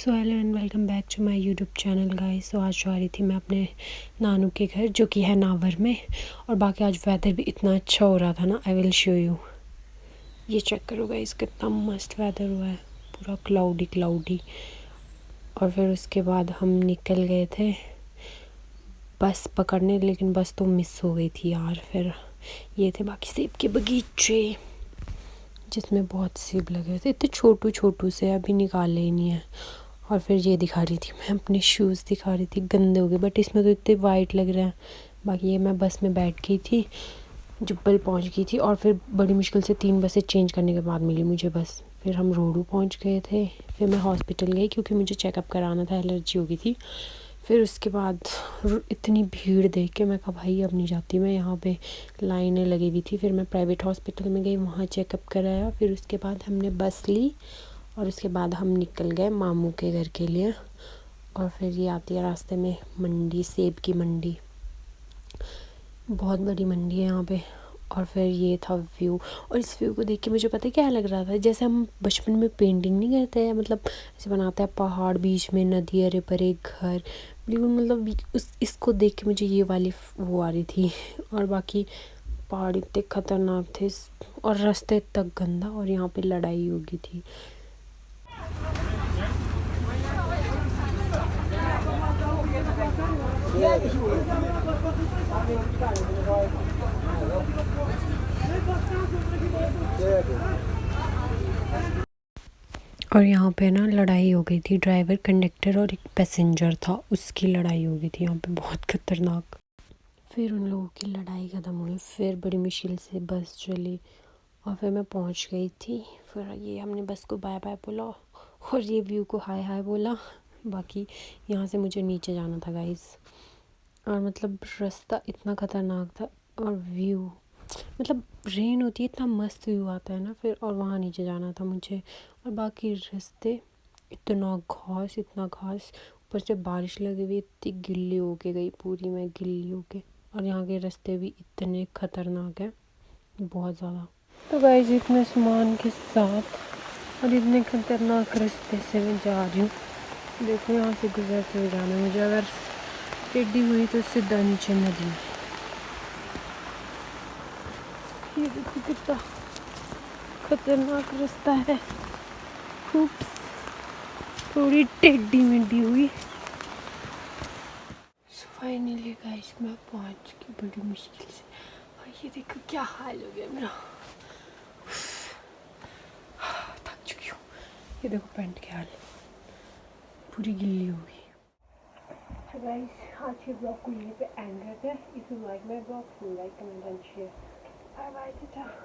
So hello and welcome back to my YouTube channel guys. So आज जा रही थी मैं अपने नानू के घर जो कि है नावर में। और बाकी आज वेदर भी इतना अच्छा हो रहा था ना, आई विल शो यू। ये चेक करो गाइस, कितना मस्त वेदर हुआ है, पूरा क्लाउडी क्लाउडी। और फिर उसके बाद हम निकल गए थे बस पकड़ने, लेकिन बस तो मिस हो गई थी यार। फिर ये थे बाकी सेब के बगीचे जिसमें बहुत सेब लगे हुए थे, इतने छोटू छोटू से, अभी निकाले ही नहीं है। और फिर ये दिखा रही थी मैं, अपने शूज़ दिखा रही थी, गंदे हो गए बट इसमें तो इतने वाइट लग रहे हैं। बाकी ये मैं बस में बैठ गई थी, जुब्बल पहुंच गई थी। और फिर बड़ी मुश्किल से 3 बसें चेंज करने के बाद मिली मुझे बस। फिर हम रोडू पहुंच गए थे। फिर मैं हॉस्पिटल गई क्योंकि मुझे चेकअप कराना था, एलर्जी हो गई थी। फिर उसके बाद इतनी भीड़ देख के मैं कहा भाई अब नहीं जाती मैं, यहाँ पे लाइनें लगी हुई थी। फिर मैं प्राइवेट हॉस्पिटल में गई, वहाँ चेकअप कराया। फिर उसके बाद हमने बस ली और उसके बाद हम निकल गए मामू के घर के लिए। और फिर ये आती है रास्ते में मंडी, सेब की मंडी, बहुत बड़ी मंडी है यहाँ पे। और फिर ये था व्यू, और इस व्यू को देख के मुझे पता है क्या लग रहा था, जैसे हम बचपन में पेंटिंग नहीं करते हैं, मतलब ऐसे बनाते हैं पहाड़, बीच में नदी, अरे परे घर, बिल्कुल मतलब इसको देख के मुझे ये वाली वो आ रही थी। और बाकी पहाड़ इतने खतरनाक थे और रास्ते तक गंदा, और यहाँ पे लड़ाई हो गई थी। और यहाँ पे ना लड़ाई हो गई थी, ड्राइवर कंडक्टर और एक पैसेंजर था, उसकी लड़ाई हो गई थी यहाँ पे, बहुत खतरनाक। फिर उन लोगों की लड़ाई ख़त्म हुई, फिर बड़ी मुश्किल से बस चली और फिर मैं पहुँच गई थी। फिर ये हमने बस को बाय बाय बोला और ये व्यू को हाय हाय बोला। बाकी यहाँ से मुझे नीचे जाना था गाइस, और मतलब रास्ता इतना ख़तरनाक था और व्यू, मतलब रेन होती है इतना मस्त व्यू आता है ना। फिर और वहाँ नीचे जाना था मुझे। और बाकी रास्ते इतना घास, इतना घास, ऊपर से बारिश लगी हुई, इतनी गिल्ली होके गई पूरी, मैं गिल्ली होके। और यहाँ के रास्ते भी इतने ख़तरनाक हैं, बहुत ज़्यादा। तो गाइस इतने सामान के साथ और इतने ख़तरनाक रास्ते से मैं जा रही हूँ। देखो यहाँ से गुजरते हुए जाना मुझे, अगर टेढ़ी हुई तो सीधा नीचे नदी। ये देखो कितना खतरनाक रास्ता है, उप्स, थोड़ी टेढ़ी मेढ़ी हुई। फाइनली गाइस मैं पहुंच गई बड़ी मुश्किल से, और ये देखो क्या हाल हो गया मेरा, थक चुकी हूँ। ये देखो पैंट के हाल, पूरी गिल्ली हो गई। तो गाइस आज के ब्लॉग को यहीं पे एंड करते हैं। If you like my blog, like, comment and share. Bye bye, Tata.